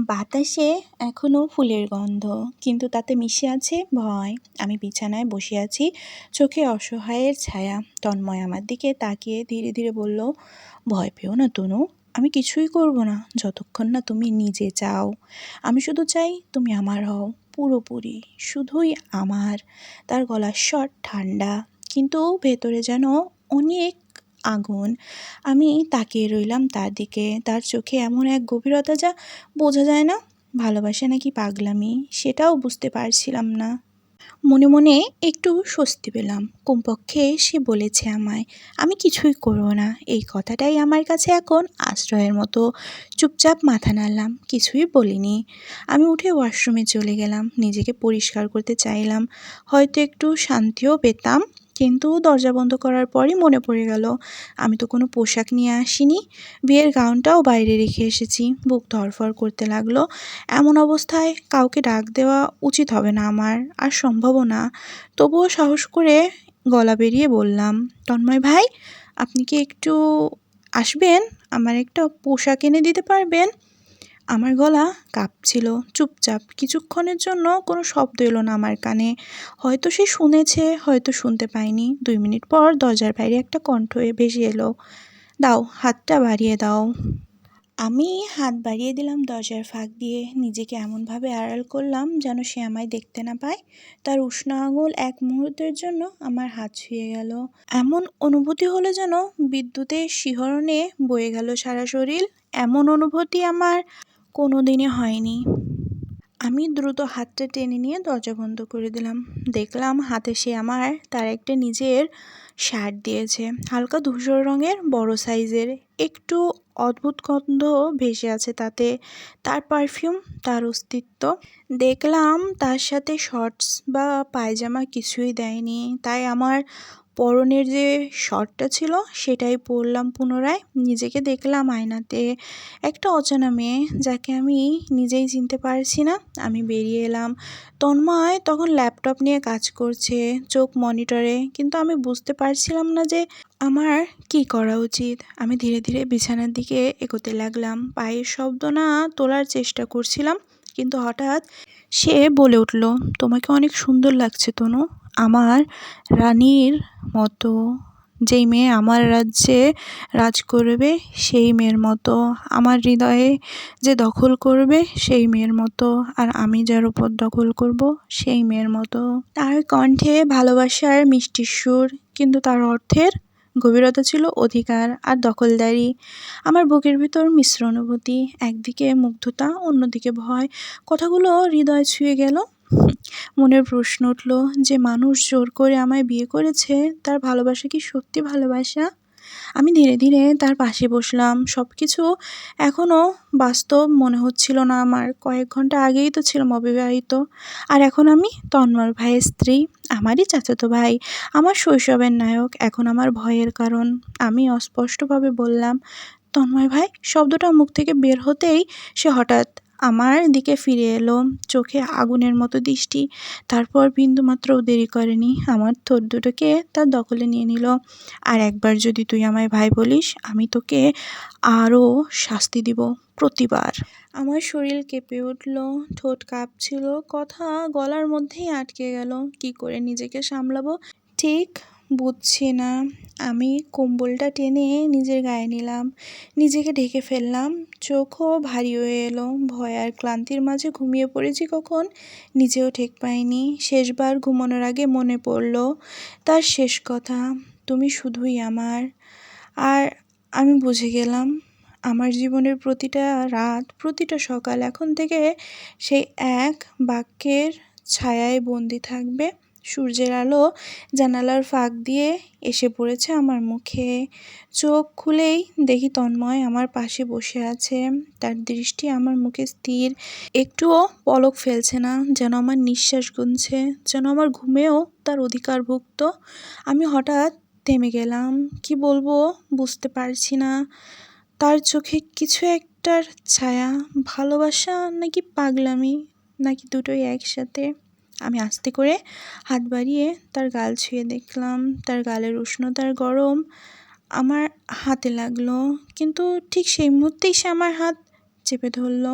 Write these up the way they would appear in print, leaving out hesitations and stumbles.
বাতাসে এখনো ফুলের গন্ধ, কিন্তু তাতে মিশে আছে ভয়। আমি বিছানায় বসে আছি, চোখে অসহায়ের ছায়া। তন্ময় আমার দিকে তাকিয়ে ধীরে ধীরে বলল, ভয় পেও না তনু, আমি কিছুই করব না যতক্ষণ না তুমি নিজে চাও। আমি শুধু চাই তুমি আমার হও, পুরোপুরি, শুধুই আমার। তার গলার স্বর ঠান্ডা, কিন্তু ভেতরে যেন অনেক আগুন। আমি তাকিয়ে রইলাম তার দিকে, তার চোখে এমন এক গভীরতা যা বোঝা যায় না। ভালোবাসা নাকি পাগলামি, সেটাও বুঝতে পারছিলাম না। মনে মনে একটু স্বস্তি পেলাম, কমপক্ষে সে বলেছে আমায় আমি কিছুই করব না। এই কথাটাই আমার কাছে এখন আশ্রয়ের মতো। চুপচাপ মাথা নাড়লাম, কিছুই বলিনি। আমি উঠে ওয়াশরুমে চলে গেলাম, নিজেকে পরিষ্কার করতে চাইলাম, হয়তো একটু শান্তিও পেতাম। কিন্তু দরজা বন্ধ করার পরই মনে পড়ে গেল, আমি তো কোনো পোশাক নিয়ে আসিনি। বিয়ের গাউনটাও বাইরে রেখে এসেছি। বুক ধড়ফড় করতে লাগলো। এমন অবস্থায় কাউকে ডাক দেওয়া উচিত হবে না আমার, আর সম্ভবও না। তবুও সাহস করে গলা বেরিয়ে বললাম, তন্ময় ভাই, আপনি কি একটু আসবেন? আমার একটা পোশাক এনে দিতে পারবেন? আমার গলা কাঁপছিল। চুপচাপ কিছুক্ষণের জন্য কোনো শব্দ এলো না আমার কানে। হয়তো সে শুনেছে, হয়তো শুনতে পায়নি। 2 মিনিট পর দরজার বাইরে একটা কণ্ঠ ভেসে এলো, দাও, হাতটা বাড়িয়ে দাও। আমি হাত বাড়িয়ে দিলাম দরজার ফাঁক দিয়ে, নিজেকে এমনভাবে আড়াল করলাম যেন সে আমায় দেখতে না পায়। তার উষ্ণ আঙুল এক মুহূর্তের জন্য আমার হাত ছুঁয়ে গেল। এমন অনুভূতি হলো যেন বিদ্যুতের শিহরণে বয়ে গেল সারা শরীর। এমন অনুভূতি আমার কোনোদিনই হয়নি। আমি দ্রুত হাতটা টেনে নিয়ে দরজা বন্ধ করে দিলাম। দেখলাম হাতে সে আমার তার একটা নিজের শার্ট দিয়েছে, হালকা ধূসর রঙের, বড় সাইজের। একটু অদ্ভুত গন্ধ ভেসে আছে তাতে, তার পারফিউম, তার অস্তিত্ব। দেখলাম তার সাথে শর্টস বা পায়জামা কিছুই দেয়নি, তাই আমার পরনের যে শর্টটা ছিল সেটাই পরলাম পুনরায়। নিজেকে দেখলাম আয়নাতে, একটা অচেনা মেয়ে যাকে আমি নিজেই চিনতে পারছি না। আমি বেরিয়ে এলাম। তন্ময় তখন ল্যাপটপ নিয়ে কাজ করছে, চোখ মনিটরে, কিন্তু আমি বুঝতে পারছিলাম না যে আমার কি করা উচিত। আমি ধীরে ধীরে বিছানার দিকে এগোতে লাগলাম, পায়ের শব্দ না তোলার চেষ্টা করছিলাম। কিন্তু হঠাৎ সে বলে উঠল, তোমাকে অনেক সুন্দর লাগছে তনু, আমার রানীর মতো। যেই মেয়ে আমার রাজ্যে রাজ করবে সেই মেয়ের মতো, আমার হৃদয়ে যে দখল করবে সেই মেয়ের মতো, আর আমি যার উপর দখল করব সেই মেয়ের মতো। তার কণ্ঠে ভালোবাসার মিষ্টি সুর, কিন্তু তার অর্থের গভীরতা ছিল অধিকার আর দখলদারি। আমার বুকের ভিতর মিশ্র অনুভূতি, একদিকে মুগ্ধতা, অন্যদিকে ভয়। কথাগুলো হৃদয় ছুঁয়ে গেল। মনের প্রশ্ন উঠল, যে মানুষ জোর করে আমায় বিয়ে করেছে, তার ভালোবাসা কি সত্যি ভালোবাসা? আমি ধীরে ধীরে তার পাশে বসলাম। সবকিছু এখনও বাস্তব মনে হচ্ছিল না আমার। কয়েক ঘন্টা আগেই তো ছিলাম অবিবাহিত, আর এখন আমি তন্ময় ভাইয়ের স্ত্রী, আমারই চাচাতো ভাই, আমার শৈশবের নায়ক, এখন আমার ভয়ের কারণ। আমি অস্পষ্টভাবে বললাম, তন্ময় ভাই। শব্দটা মুখ থেকে বের হতেই সে হঠাৎ আমার দিকে ফিরে এলো, চোখে আগুনের মতো দৃষ্টি। তারপর বিন্দুমাত্রও দেরি করেনি, আমার ঠোঁট দুটোকে তার দখলে নিয়ে নিল। আর একবার যদি তুই আমায় ভাই বলিস, আমি তোকে আরও শাস্তি দিব, প্রতিবার। আমার শরীর কেঁপে উঠল, ঠোঁট কাঁপছিল, কথা গলার মধ্যেই আটকে গেল। কি করে নিজেকে সামলাবো ঠিক বুঝছি না। আমি কম্বলটা টেনে নিজের গায়ে নিলাম, নিজেকে ঢেকে ফেললাম। চোখও ভারী হয়ে এলো, ভয় আর ক্লান্তির মাঝে ঘুমিয়ে পড়েছি কখন নিজেও ঠেক পাইনি। শেষবার ঘুমানোর আগে মনে পড়ল তার শেষ কথা, তুমি শুধুই আমার। আর আমি বুঝে গেলাম, আমার জীবনের প্রতিটা রাত, প্রতিটা সকাল এখন থেকে সেই এক বাক্যের ছায়ায় বন্দি থাকবে। সূর্যের আলো জানালার ফাঁক দিয়ে এসে পড়েছে আমার মুখে। চোখ খুলেই দেখি তন্ময় আমার পাশে বসে আছে। তার দৃষ্টি আমার মুখে স্থির, একটুও পলক ফেলছে না, যেন আমার নিঃশ্বাস গুনছে, যেন আমার ঘুমেও তার অধিকারভুক্ত। আমি হঠাৎ থেমে গেলাম, কি বলবো বুঝতে পারছি না। তার চোখে কিছু একটার ছায়া, ভালোবাসা নাকি পাগলামি, নাকি দুটোই একসাথে। আমি আস্তে করে হাত বাড়িয়ে তার গাল ছুঁয়ে দেখলাম, তার গালের উষ্ণতার গরম আমার হাতে লাগলো, কিন্তু ঠিক সেই মুহূর্তেই সে আমার হাত চেপে ধরল,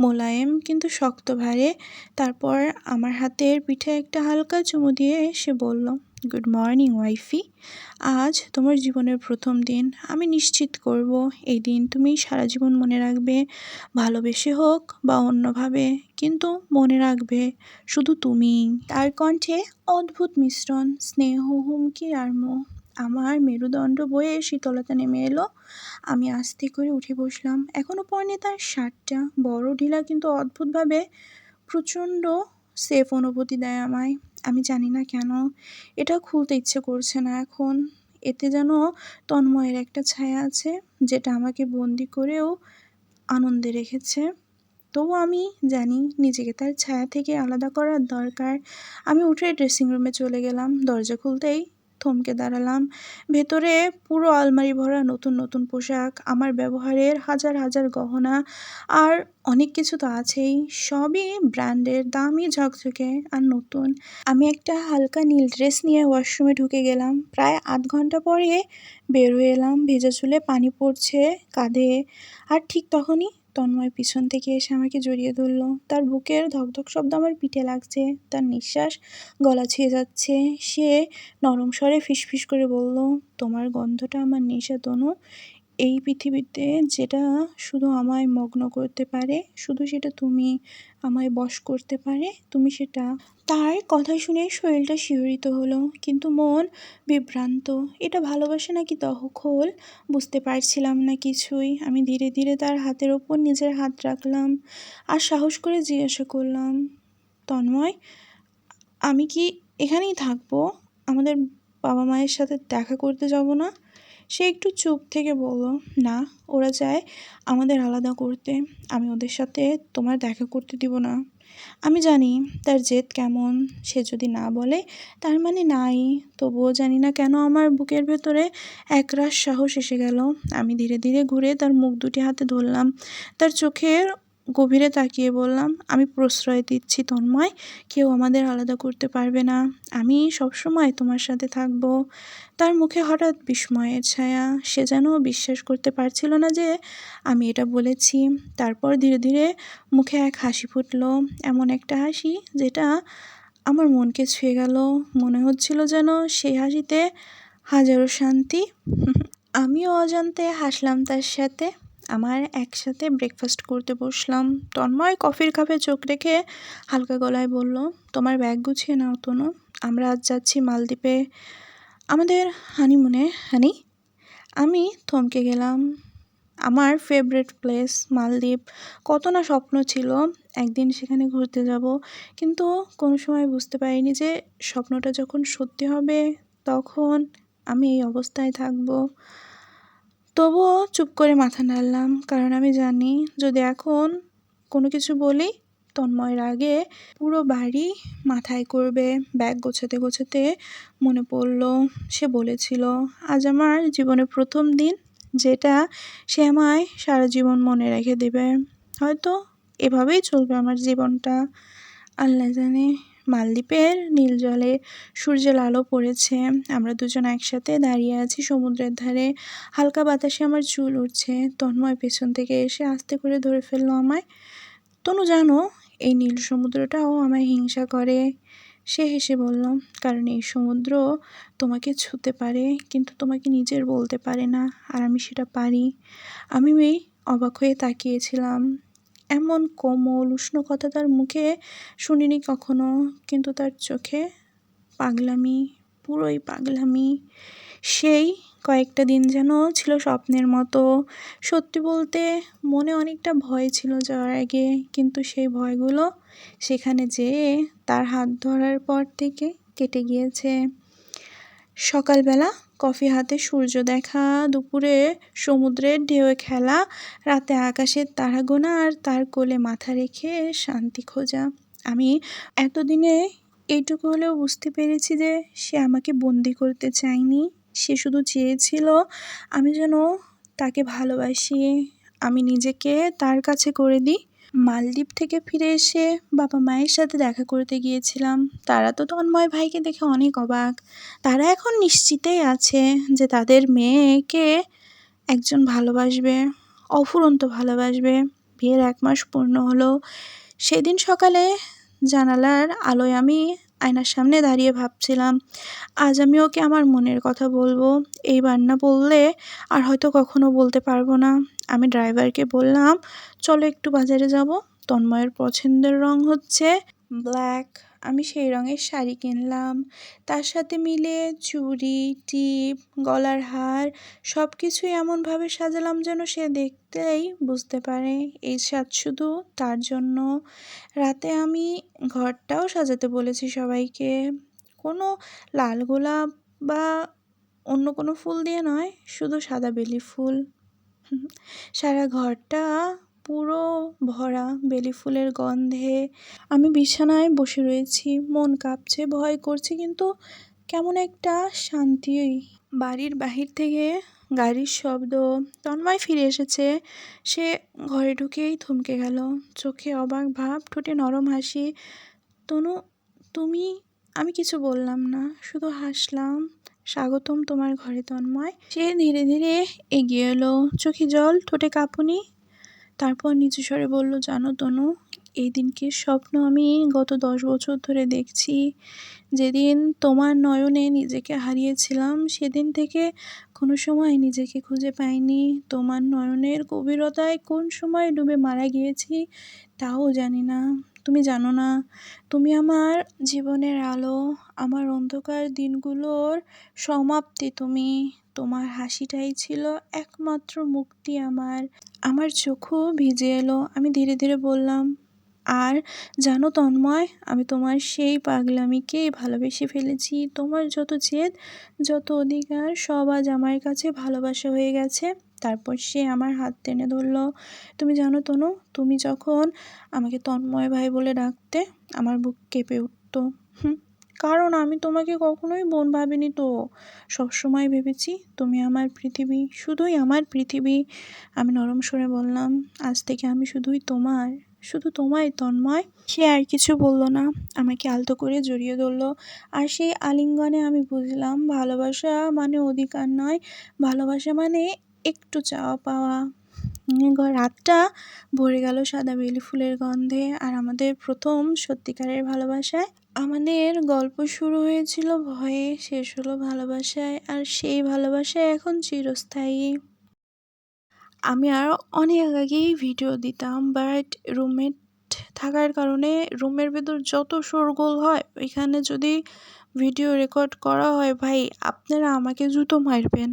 মোলায়েম কিন্তু শক্ত ভারে। তারপর আমার হাতের পিঠে একটা হালকা চুমু দিয়ে সে বলল, গুড মর্নিং ওয়াইফি। আজ তোমার জীবনের প্রথম দিন। আমি নিশ্চিত করব এই দিন তুমি সারা জীবন মনে রাখবে, ভালোবেসে হোক বা অন্যভাবে, কিন্তু মনে রাখবে শুধু তুমি। তার কণ্ঠে অদ্ভুত মিশ্রণ, স্নেহ, হুমকি আর মোহ। আমার মেরুদণ্ড বয়ে শীতলতা নেমে এলো। আমি আস্তে করে উঠে বসলাম। এখনও পরনে তার শার্টটা, বড় ঢিলা কিন্তু অদ্ভুতভাবে প্রচণ্ড সেফ অনুভূতি দেয় আমায়। আমি জানি না কেন এটা খুলতে ইচ্ছে করছে না এখন। এতে যেন তন্ময়ের একটা ছায়া আছে, যেটা আমাকে বন্দি করেও আনন্দে রেখেছে। তবু আমি জানি নিজেকে তার ছায়া থেকে আলাদা করার দরকার। আমি উঠে ড্রেসিং রুমে চলে গেলাম। দরজা খুলতেই থমকে দাঁড়ালাম। ভেতরে পুরো আলমারি ভরা নতুন নতুন পোশাক, আমার ব্যবহারের হাজার হাজার গহনা, আর অনেক কিছু তো আছেই। সবই ব্র্যান্ডের, দামি, ঝকঝকে আর নতুন। আমি একটা হালকা নীল ড্রেস নিয়ে ওয়াশরুমে ঢুকে গেলাম। প্রায় আধ ঘন্টা পরে বের হয়ে এলাম। ভেজা চুলে পানি পড়ছে কাঁধে। আর ঠিক তখনই তন্ময় পিছন থেকে এসে আমাকে জড়িয়ে ধরল। তার বুকের ধকধক শব্দ আমার পিঠে লাগছে, তার নিঃশ্বাস গলা ছুঁয়ে যাচ্ছে। সে নরম স্বরে ফিসফিস করে বলল, তোমার গন্ধটা আমার নেশা তনু। এই পৃথিবীতে যেটা শুধু আমায় মগ্ন করতে পারে, শুধু সেটা তুমি। আমায় বশ করতে পারে তুমি সেটা। তার কথা শুনে শরীরটা শিহরিত হলো, কিন্তু মন বিভ্রান্ত। এটা ভালোবাসা নাকি দখল বুঝতে পারছিলাম না কিছুই। আমি ধীরে ধীরে তার হাতের ওপর নিজের হাত রাখলাম আর সাহস করে জিজ্ঞাসা করলাম, তন্ময়, আমি কি এখানেই থাকবো? আমাদের বাবা মায়ের সাথে দেখা করতে যাব না? সে একটু চুপ থেকে বলল, না, ওরা চায় আমাদের আলাদা করতে। আমি ওদের সাথে তোমার দেখা করতে দিব না। আমি জানি তার জেদ কেমন। সে যদি না বলে তার মানে নাই। তবুও জানি না কেন আমার বুকের ভেতরে একরাশ সাহস এসে গেল। আমি ধীরে ধীরে ঘুরে তার মুখ দুটি হাতে ধরলাম। তার চোখের গভীরে তাকিয়ে বললাম, আমি প্রশ্রয় দিচ্ছি তন্ময়, কেউ আমাদের আলাদা করতে পারবে না। আমি সবসময় তোমার সাথে থাকবো। তার মুখে হঠাৎ বিস্ময়ের ছায়া। সে যেন বিশ্বাস করতে পারছিল না যে আমি এটা বলেছি। তারপর ধীরে ধীরে মুখে এক হাসি ফুটল, এমন একটা হাসি যেটা আমার মনকে ছুঁয়ে গেল। মনে হচ্ছিল যেন সেই হাসিতে হাজারো শান্তি। আমিও অজান্তে হাসলাম তার সাথে। আমার একসাথে ব্রেকফাস্ট করতে বসলাম। তন্ময় কফির কাপে চোখ রেখে হালকা গলায় বলল, তোমার ব্যাগ গুছিয়ে নাও তনু, আমরা আজ যাচ্ছি মালদ্বীপে, আমাদের হানিমুনে। হানি? আমি থমকে গেলাম। আমার ফেভারিট প্লেস মালদ্বীপ। কত না স্বপ্ন ছিল একদিন সেখানে ঘুরতে যাব, কিন্তু কোনো সময় বুঝতে পারিনি যে স্বপ্নটা যখন সত্যি হবে তখন আমি এই অবস্থায় থাকব। তবুও চুপ করে মাথা নাড়লাম, কারণ আমি জানি যদি এখন কোনো কিছু বলি তন্ময়ের আগে পুরো বাড়ি মাথায় করবে। ব্যাগ গোছাতে গোছাতে মনে পড়ল সে বলেছিল আজ আমার জীবনের প্রথম দিন, যেটা সে আমায় সারা জীবন মনে রেখে দেবে। হয়তো এভাবেই চলবে আমার জীবনটা, আল্লাহ জানে। মালদ্বীপের নীল জলে সূর্যের আলো পড়েছে। আমরা দুজন একসাথে দাঁড়িয়ে আছি সমুদ্রের ধারে। হালকা বাতাসে আমার চুল উঠছে। তন্ময় পেছন থেকে এসে আস্তে করে ধরে ফেললো আমায়। তনু, জানো, এই নীল সমুদ্রটাও আমায় হিংসা করে। সে হেসে বলল, কারণ এই সমুদ্র তোমাকে ছুঁতে পারে কিন্তু তোমাকে নিজের বলতে পারে না, আর আমি সেটা পারি। আমি অবাক হয়ে তাকিয়েছিলাম। এমন কোমল উষ্ণ কথা তার মুখে শুনিনি কখনো, কিন্তু তার চোখে পাগলামি, পুরোই পাগলামি। সেই কয়েকটা দিন যেন ছিল স্বপ্নের মতো। সত্যি বলতে মনে অনেকটা ভয় ছিল যাওয়ার আগে, কিন্তু সেই ভয়গুলো সেখানে যেয়ে তার হাত ধরার পর থেকে কেটে গিয়েছে। সকালবেলা কফি হাতে সূর্য দেখা, দুপুরে সমুদ্রের ঢেউয়ে খেলা, রাতে আকাশের তারা গোনা আর তার কোলে মাথা রেখে শান্তি খোঁজা। আমি এতদিনে এইটুকু হলেও বুঝতে পেরেছি যে সে আমাকে বন্দি করতে চায়নি। সে শুধু চেয়েছিল আমি যেন তাকে ভালোবাসি, আমি নিজেকে তার কাছে করে দিই। মালদ্বীপ থেকে ফিরে এসে বাবা মায়ের সাথে দেখা করতে গিয়েছিলাম। তারা তো তন্ময় ভাইকে দেখে অনেক অবাক। তারা এখন নিশ্চিতেই আছে যে তাদের মেয়েকে একজন ভালোবাসবে, অফুরন্ত ভালোবাসবে। বিয়ের 1 মাস পূর্ণ হলো। সেদিন সকালে জানালার আলোয় আমি আয়নার সামনে দাঁড়িয়ে ভাবছিলাম, আজ আমি ওকে আমার মনের কথা বলবো। এইবার না বললে আর হয়তো কখনো বলতে পারবো না। আমি ড্রাইভারকে বললাম, চলো একটু বাজারে যাব। তন্ময়ের পছন্দের রং হচ্ছে ব্ল্যাক। আমি সেই রঙের শাড়ি কিনলাম। তার সাথে মিলে চুড়ি, টিপ, গলার হার সব কিছুই এমনভাবে সাজালাম যেন সে দেখতেই বুঝতে পারে এই সাজ শুধু তার জন্য। রাতে আমি ঘরটাও সাজাতে বলেছি সবাইকে। কোনো লাল গোলাপ বা অন্য কোনো ফুল দিয়ে নয়, শুধু সাদা বেলি ফুল। সারা ঘরটা পুরো ভরা বেলি ফুলের গন্ধে। আমি বিছানায় বসে রয়েছি, মন কাঁপছে, ভয় করছে, কিন্তু কেমন একটা শান্তি। বাড়ির বাহির থেকে গাড়ির শব্দ। তন্ময় ফিরে এসেছে। সে ঘরে ঢুকেই থমকে গেল, চোখে অবাক ভাব, ঠোঁটে নরম হাসি। তনু, তুমি? আমি কিছু বললাম না, শুধু হাসলাম। স্বাগতম তোমার ঘরে তন্ময়। সে ধীরে ধীরে এগিয়ে এলো, চোখে জল, ঠোঁটে কাঁপুনি। তারপর নিচু স্বরে বলল, জানো তনু, এই দিনকে স্বপ্ন আমি গত 10 বছর ধরে দেখছি। যেদিন তোমার নয়নে নিজেকে হারিয়েছিলাম, সেদিন থেকে কোনো সময় নিজেকে খুঁজে পাইনি। তোমার নয়নের গভীরতায় কোন সময় ডুবে মারা গিয়েছি তাও জানি না। তুমি জানো না, তুমি আমার জীবনের আলো, আমার অন্ধকার দিনগুলোর সমাপ্তি তুমি। তোমার হাসিটাই ছিল একমাত্র মুক্তি আমার। আমার চোখও ভিজে এলো। আমি ধীরে ধীরে বললাম, আর জানো তন্ময়, আমি তোমার সেই পাগলামিকেই ভালোবেসে ফেলেছি। তোমার যত জেদ, যত অধিকার, সব আজ আমার কাছে ভালোবাসা হয়ে গেছে। তারপর সে আমার হাত টেনে ধরল। তুমি জানো তনু, তুমি যখন আমাকে তন্ময় ভাই বলে ডাকতে, আমার বুক কেঁপে উঠত। কারণ আমি তোমাকে কখনোই বোন ভাবিনি তো। সবসময় ভেবেছি তুমি আমার পৃথিবী, শুধুই আমার পৃথিবী। আমি নরম স্বরে বললাম, আজ থেকে আমি শুধুই তোমার, শুধু তোমায় তন্ময়। সে আর কিছু বলল না, আমাকে আলতো করে জড়িয়ে ধরল। আর সেই আলিঙ্গনে আমি বুঝলাম, ভালোবাসা মানে অধিকার নয়, ভালোবাসা মানে একটু চাওয়া পাওয়া। রাতটা ভরে গেল সাদা বেলি ফুলের গন্ধে আর আমাদের প্রথম সত্যিকারের ভালোবাসায়। আমাদের গল্প শুরু হয়েছিল ভয়ে, শেষ হলো ভালোবাসায়, আর সেই ভালোবাসায় এখন চিরস্থায়ী। আমি আর অনেক আগেই ভিডিও দিতাম, বাট রুমমেট থাকার কারণে রুমের ভেতর যত শোরগোল হয়, ওইখানে যদি ভিডিও রেকর্ড করা হয়, ভাই আপনারা আমাকে জুতো মারবেন।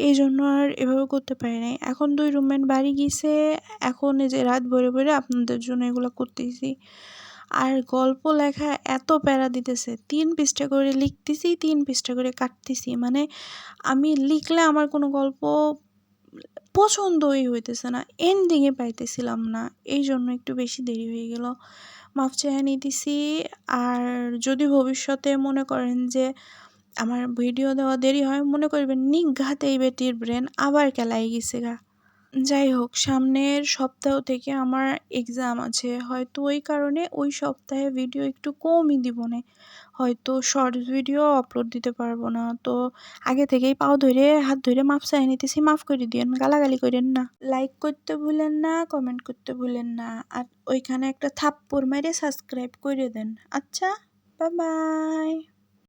এই জন্য আর এভাবে করতে পারি নাই। এখন 2 রুমমেট বাড়ি গিয়েছে, এখন এই যে রাত ভরে ভরে আপনাদের জন্য এগুলো করতেছি। আর গল্প লেখা এত প্যারা দিতেছে, 3 পৃষ্ঠা করে লিখতেছি, 3 পৃষ্ঠা করে কাটতেছি। মানে আমি লিখলে আমার কোনো গল্প পছন্দই হইতেছে না, এন্ডিংয়ে পাইতেছিলাম না। এই জন্য একটু বেশি দেরি হয়ে গেল, মাফ চেয়ে নিতেছি। আর যদি ভবিষ্যতে মনে করেন যে আমার ভিডিও দেওয়া দেরি হয়, মনে করবেন নিঘাত এই বেটির ব্রেন আবার কেলাই গেছে গা। যাই হোক, সামনের সপ্তাহ থেকে আমার এক্সাম আছে, হয়তো ওই কারণে ওই সপ্তাহে ভিডিও একটু কমই দিবনে। হয়তো শর্টস ভিডিও আপলোড দিতে পারবো না। তো আগে থেকেই পাও ধরে হাত ধরে মাফ চাই নিতেছি, মাফ করে দিয়েন, গালাগালি করেন না। লাইক করতে ভুলেন না, কমেন্ট করতে ভুলেন না, আর ওইখানে একটা থাপ্পড় মেরে সাবস্ক্রাইব করে দেন। আচ্ছা, বাই বাই।